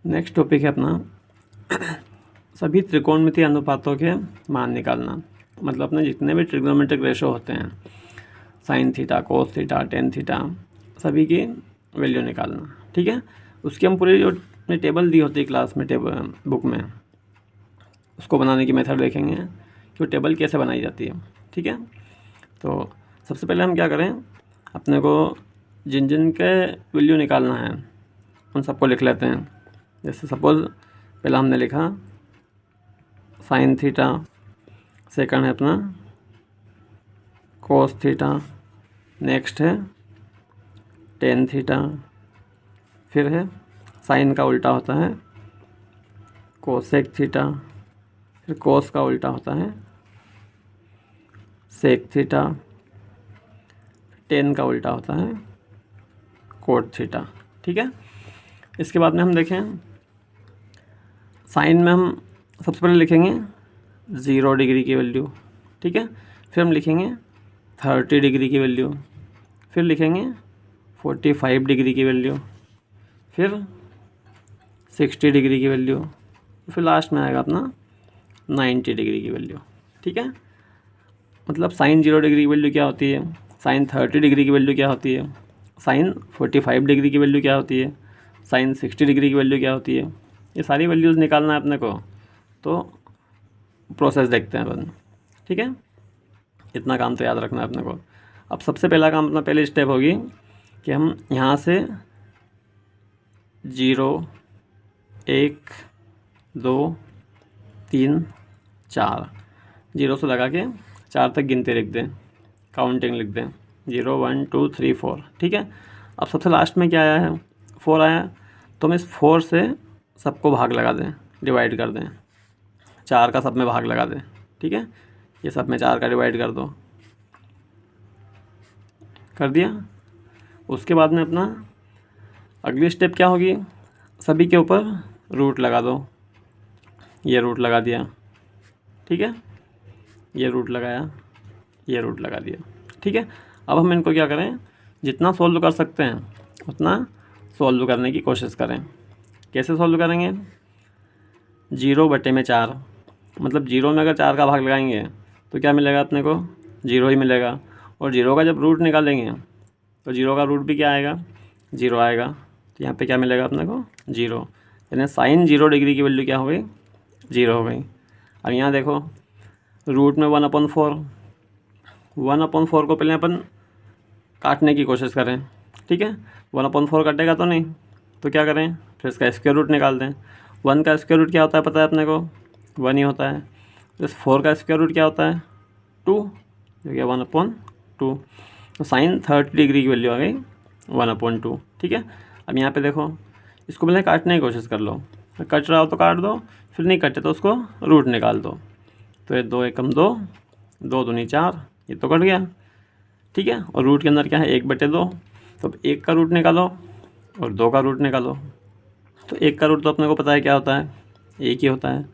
Next topic है अपना सभी त्रिकोणमितीय अनुपातों के मान निकालना। मतलब अपने जितने भी ट्रिग्नोमेट्रिक रेशो होते हैं, sine theta, cos theta, tan theta, सभी की वैल्यू निकालना। ठीक है, उसकी हम पूरी जो टेबल दी होती है क्लास में, टेबल बुक में, उसको बनाने की मेथड देखेंगे कि वो टेबल कैसे बनाई जाती है। ठीक है, तो सबसे पहले हम क्या करें, अपने को जिन जिन के वैल्यू निकालना है उन सबको लिख लेते हैं। जैसे सपोज़ पहला हमने लिखा साइन थीटा, सेकंड है अपना कोस थीटा, नेक्स्ट है टेन थीटा, फिर है साइन का उल्टा होता है कोसेक थीटा, फिर कोस का उल्टा होता है सेक थीटा, टेन का उल्टा होता है कोट थीटा। ठीक है, इसके बाद में हम देखें साइन में हम सबसे पहले लिखेंगे 0 डिग्री की वैल्यू। ठीक है, फिर हम लिखेंगे 30 डिग्री की वैल्यू, फिर लिखेंगे 45 डिग्री की वैल्यू, फिर 60 डिग्री की वैल्यू, फिर लास्ट में आएगा अपना 90 डिग्री की वैल्यू। ठीक है, मतलब साइन 0 डिग्री की वैल्यू क्या होती है, साइन 30 डिग्री की वैल्यू क्या होती है, साइन 45 डिग्री की वैल्यू क्या होती है, साइन 60 डिग्री की वैल्यू क्या होती है, ये सारी वैल्यूज़ निकालना है अपने को। तो प्रोसेस देखते हैं अपन। ठीक है, इतना काम तो याद रखना है अपने को। अब सबसे पहला काम, अपना पहली स्टेप होगी कि हम यहाँ से 0, 1, 2, 3, 4, 0 से लगा के 4 तक गिनते लिख दें, काउंटिंग लिख दें, 0, 1, 2, 3, 4। ठीक है, अब सबसे लास्ट में क्या आया है, 4 आया, तो हम इस 4 से सबको भाग लगा दें, डिवाइड कर दें, 4 का सब में भाग लगा दें। ठीक है, ये सब में 4 का डिवाइड कर दो, कर दिया। उसके बाद में अपना अगली स्टेप क्या होगी, सभी के ऊपर रूट लगा दो। ये रूट लगा दिया, ठीक है, ये रूट लगाया, ये रूट लगा दिया। ठीक है, अब हम इनको क्या करें, जितना सॉल्व कर सकते हैं उतना सॉल्व करने की कोशिश करें। कैसे सॉल्व करेंगे, 0/4, मतलब 0 में अगर 4 का भाग लगाएंगे तो क्या मिलेगा अपने को, 0 ही मिलेगा। और 0 का जब रूट निकालेंगे तो 0 का रूट भी क्या आएगा, 0 आएगा। तो यहाँ पे क्या मिलेगा अपने को, 0। यानी साइन 0 डिग्री की वैल्यू क्या हो गई, 0 हो गई। अब यहाँ देखो, रूट में 1/4, 1/4 को पहले अपन काटने की कोशिश करें। ठीक है, 1/4 कटेगा तो नहीं, तो क्या करें, फिर इसका स्क्वायर रूट निकाल दें। 1 का स्क्वायर रूट क्या होता है पता है अपने को, 1 ही होता है। तो इस 4 का स्क्वायर रूट क्या होता है, 2, जो कि 1/2। तो साइन 30 डिग्री की वैल्यू आ गई 1/2। ठीक है, अब यहाँ पे देखो, इसको पहले काटने की कोशिश कर लो, कट रहा हो तो काट दो, फिर नहीं कटे तो उसको रूट निकाल दो। तो ये 2 एकम 2, 2 दूनी 4, ये तो कट गया। ठीक है, और रूट के अंदर क्या है, 1/2। तो अब 1 का रूट निकालो और 2 का रूट निकालो। तो 1 का रूट तो अपने को पता है क्या होता है, 1 ही होता है,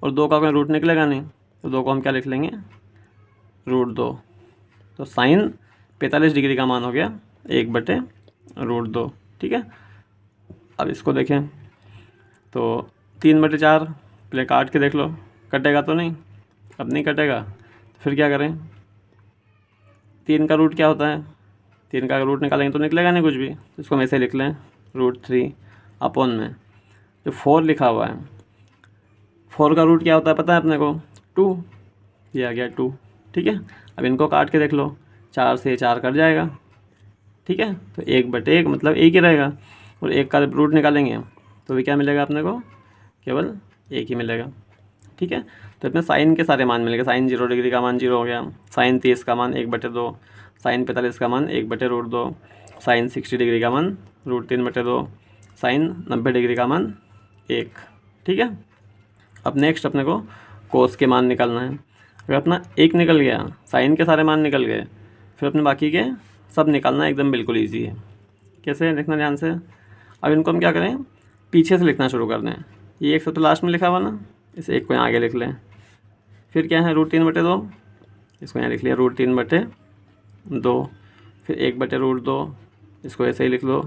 और 2 का कोई रूट निकलेगा नहीं, तो 2 को हम क्या लिख लेंगे, √2। तो साइन 45 डिग्री का मान हो गया 1/√2। ठीक है, अब इसको देखें तो 3/4, पहले काट के देख लो, कटेगा तो नहीं, अब नहीं कटेगा, तो फिर क्या करें, 3 का रूट क्या होता है, 3 का रूट निकालेंगे तो निकलेगा नहीं कुछ भी, तो इसको हम ऐसे लिख लें, √3 अपॉन में जो 4 लिखा हुआ है, 4 का रूट क्या होता है पता है अपने को, 2, ये आ गया 2। ठीक है, अब इनको काट के देख लो, 4 से 4 कट जाएगा। ठीक है, तो 1/1 मतलब 1 ही रहेगा, और 1 का रूट निकालेंगे तो भी क्या मिलेगा अपने को, केवल 1 ही मिलेगा। ठीक है, तो इसमें साइन के सारे मान मिलेंगे, साइन 0 डिग्री का मान 0 हो गया, साइन 30 का मान 1/2, साइन 45 का मान 1/√2, साइन 60 डिग्री का मान √3/2, साइन 90 डिग्री का मान 1। ठीक है, अब नेक्स्ट अपने को कोस के मान निकालना है। अगर अपना 1 निकल गया, साइन के सारे मान निकल गए, फिर अपने बाकी के सब निकालना एकदम बिल्कुल ईजी है। कैसे लिखना ध्यान से, अब इनको हम क्या करें, पीछे से लिखना शुरू कर दें। ये 1 तो लास्ट में लिखा हुआ ना, इस 1 को यहाँ आगे लिख लें। फिर क्या है, √3/2, इसको यहाँ लिख लिया √3/2, फिर 1/√2, इसको ऐसे ही लिख लो,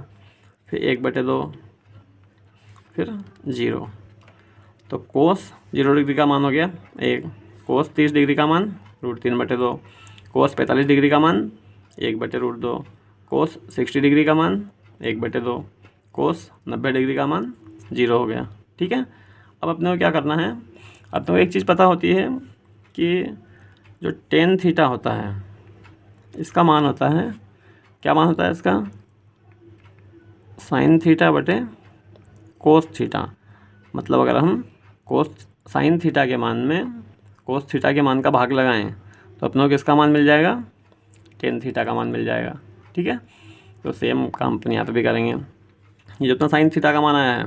फिर 1/2, फिर 0। तो कोस 0 डिग्री का मान हो गया 1, कोस 30 डिग्री का मान √3/2, कोस 45 डिग्री का मान 1/√2, कोस 60 डिग्री का मान 1/2, कोस 90 डिग्री का मान 0 हो गया। ठीक है। अब अपने को क्या करना है, अपने को एक चीज़ पता होती है कि जो tan थीटा होता है इसका मान होता है, क्या मान होता है इसका, sin थीटा बटे कोस थीटा। मतलब अगर हम sin थीटा के मान में कोस थीटा के मान का भाग लगाएं तो अपनों को किसका मान मिल जाएगा, tan थीटा का मान मिल जाएगा। ठीक है। तो सेम काम अपन यहाँ पे भी करेंगे। ये जितना sin थीटा का मान आया है,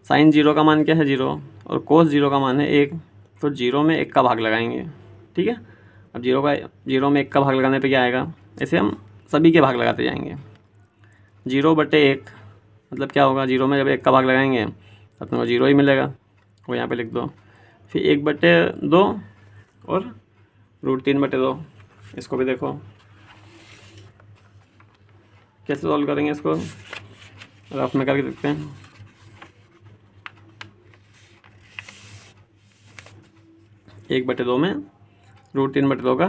sin 0 का मान क्या है 0 और कोस 0 का मान है 1, तो 0 में 1 का भाग लगाएंगे। ठीक है। अब 0 में 1 का भाग लगाने पे क्या आएगा, ऐसे हम सभी के भाग लगाते जाएंगे। 0/1 मतलब क्या होगा, 0 में जब 1 का भाग लगाएंगे तो अपने को 0 ही मिलेगा, वो यहाँ पे लिख दो। फिर 1/2 और √3/2, इसको भी देखो कैसे सॉल्व करेंगे, इसको रफ में करके देखते हैं। एक बटे दो में √3/2 का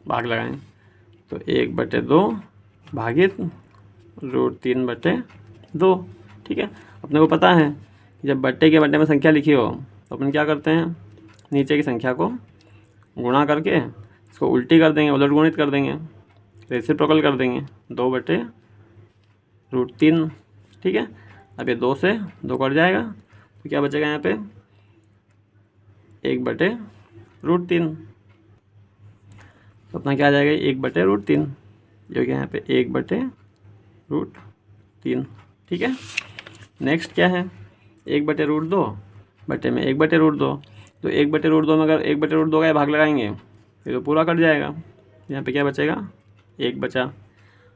भाग लगाएं तो 1/2 भागित √3/2। ठीक है। अपने को पता है जब बट्टे के बट्टे में संख्या लिखी हो तो अपन क्या करते हैं, नीचे की संख्या को गुणा करके इसको उल्टी कर देंगे, उलट गुणित कर देंगे, रेसिप्रोकल कर देंगे, 2/√3। ठीक है। अब ये 2 से 2 कट जाएगा तो क्या बचेगा यहाँ पे 1/√3। तो अपना क्या आ जाएगा 1/√3, जो कि यहाँ पे 1/√3। ठीक है। नेक्स्ट क्या है 1/√2 बटे में 1/√2, तो 1/√2 में अगर 1/√2 का भाग लगाएंगे फिर तो पूरा कट जाएगा, यहाँ पे क्या बचेगा 1 बचा।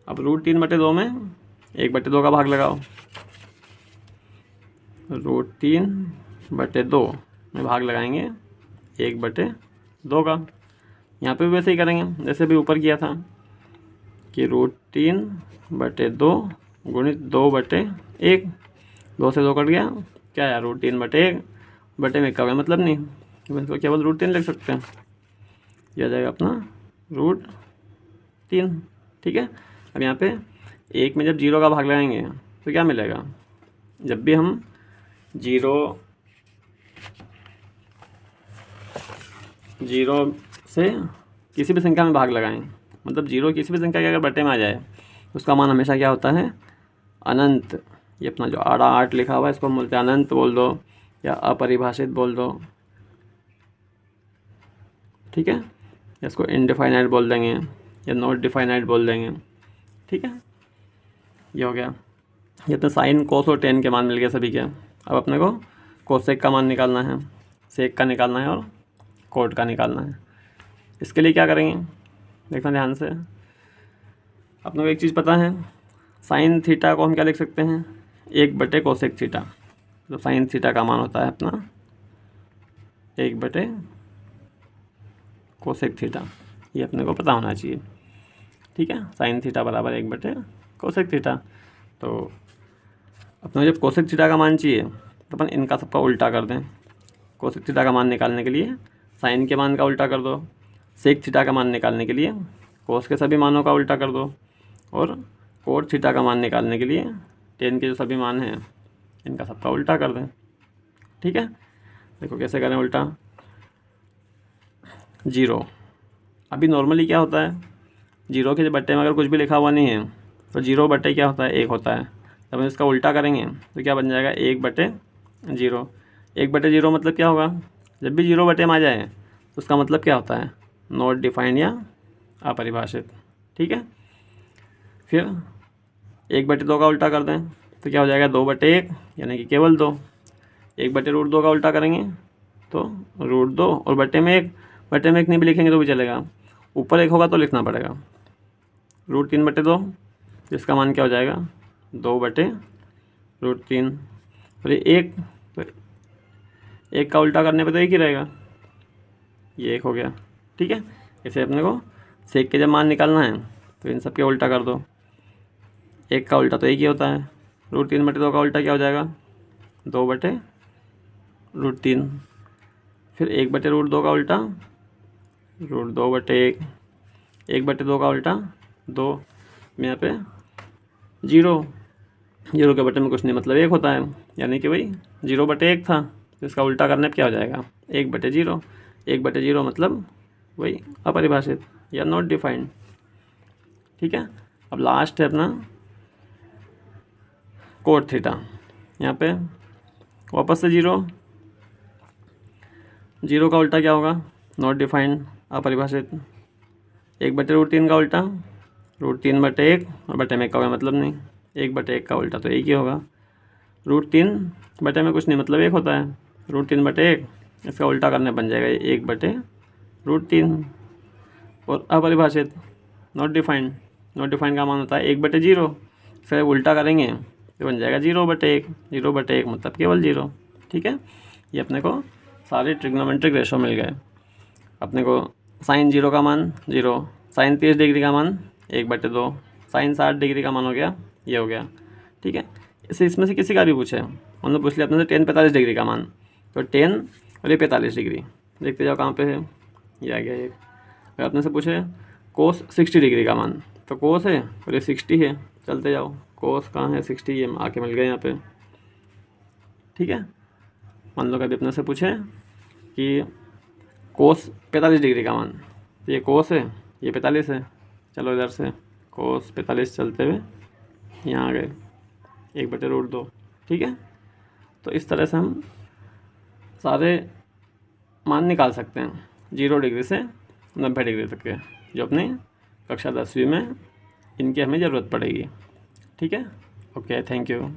अब √3/2 में 1/2 का भाग लगाओ, √3/2 में भाग लगाएंगे 1/2 का। यहाँ पे भी वैसे ही करेंगे जैसे भी ऊपर किया था कि √3/2 गुणित 2/1, 2 से 2 कट गया, क्या है √3/1 बटे में का मतलब नहीं, इसको केवल √3 लिख सकते हैं, यह आ जाएगा अपना √3। ठीक है। अब यहाँ पे 1 में जब 0 का भाग लगाएंगे तो क्या मिलेगा, जब भी हम 0 से किसी भी संख्या में भाग लगाएं, मतलब 0 किसी भी संख्या के अगर बटे में आ जाए उसका मान हमेशा क्या होता है अनंत। ये अपना जो आड़ा 8 लिखा हुआ है इसको हम बोलते हैं अनंत बोल दो या अपरिभाषित बोल दो। ठीक है। इसको इनडिफाइनाइट बोल देंगे या नॉट डिफाइनाइट बोल देंगे। ठीक है। ये हो गया, ये तो साइन कोस और टेन के मान मिल गए सभी के। अब अपने को कोसेक का मान निकालना है, सेक का निकालना है और कोट का निकालना है। इसके लिए क्या करेंगे देखना ध्यान से। अपने को एक चीज़ पता है, साइन थीटा को हम क्या लिख सकते हैं 1/कोसेक थीटा। तो साइन थीटा का मान होता है अपना 1/कोसेक थीटा, ये अपने को पता होना चाहिए। ठीक है। साइन थीटा बराबर 1/कोसेक थीटा। तो अपने जब कोसेक थीटा का मान चाहिए तो अपन इनका सबका उल्टा कर दें। कोसेक थीटा का मान निकालने के लिए साइन के मान का उल्टा कर दो, सेक थीटा का मान निकालने के लिए कोस के सभी मानों का उल्टा कर दो, और कोट थीटा का मान निकालने के लिए टेन के जो सभी मान हैं इनका सबका उल्टा कर दें। ठीक है। देखो कैसे करें उल्टा। 0 अभी नॉर्मली क्या होता है 0 के बट्टे में अगर कुछ भी लिखा हुआ नहीं है तो 0 क्या होता है 1 होता है। जब हम इसका उल्टा करेंगे तो क्या बन जाएगा 1/0। 1/0 मतलब क्या होगा, जब भी 0 बटे में आ जाए तो उसका मतलब क्या होता है नॉट डिफाइंड या अपरिभाषित। ठीक है। फिर 1/2 का उल्टा कर दें तो क्या हो जाएगा 2/1 यानी कि केवल 2। 1/√2 का उल्टा करेंगे तो √2 और बटे में 1 नहीं भी लिखेंगे तो भी चलेगा, ऊपर 1 होगा तो लिखना पड़ेगा √3/2, जिसका मान क्या हो जाएगा 2/√3। और ये 1 तो 1 का उल्टा करने पे तो 1 ही रहेगा, ये 1 हो गया। ठीक है। इसे अपने को सेक के जब मान निकालना है तो इन सब के उल्टा कर दो। 1 का उल्टा तो 1 ही होता है, √3/2 का उल्टा क्या हो जाएगा 2/√3, फिर 1/√2 का उल्टा √2/1, 1/2 का उल्टा 2, यहाँ पे 0 के बटे में कुछ नहीं मतलब 1 होता है, यानी कि भाई 0/1 था, तो इसका उल्टा करने पर क्या हो जाएगा 1/0। 1/0 मतलब वही अपरिभाषित या नॉट डिफाइंड। ठीक है, अब लास्ट है अपना कोट थीटा। यहाँ पे वापस से 0 का उल्टा क्या होगा नॉट डिफाइंड अपरिभाषित। 1/√3 का उल्टा √3/1 और बटे में का मतलब नहीं, 1/1 का उल्टा तो 1 ही होगा। √3 बटे में कुछ नहीं मतलब 1 होता है, √3/1 इसका उल्टा करने बन जाएगा 1/√3। और अपरिभाषित नॉट डिफाइंड का मान होता है 1/0, फिर उल्टा करेंगे तो बन जाएगा 0/1। 0/1 मतलब केवल 0। ठीक है, ये अपने को सारे ट्रिग्नोमेट्रिक रेशो मिल गए। अपने को साइन 0 का मान 0, साइन 30 डिग्री का मान 1/2, साइन 60 डिग्री का मान हो गया, ये हो गया। ठीक है, इसमें से किसी का भी पूछे, मतलब पूछ लिया अपने से tan 45 डिग्री का मान, तो tan और ये 45 डिग्री, देखते जाओ कहाँ पे है, ये आ गया एक। अगर अपने से पूछे cos 60 डिग्री का मान, तो cos है और ये 60 है, चलते जाओ cos कहाँ है 60, ये आके मिल गए यहाँ पे। ठीक है, मान लो कभी अपने से पूछे कि cos 45 डिग्री का मान, तो ये cos है ये 45 है, चलो इधर से cos 45 चलते हुए यहाँ आ गए 1/√2। ठीक है, तो इस तरह से हम सारे मान निकाल सकते हैं 0 डिग्री से 90 डिग्री तक के, जो अपनी कक्षा 10वीं में इनकी हमें ज़रूरत पड़ेगी। ठीक है, ओके, थैंक यू।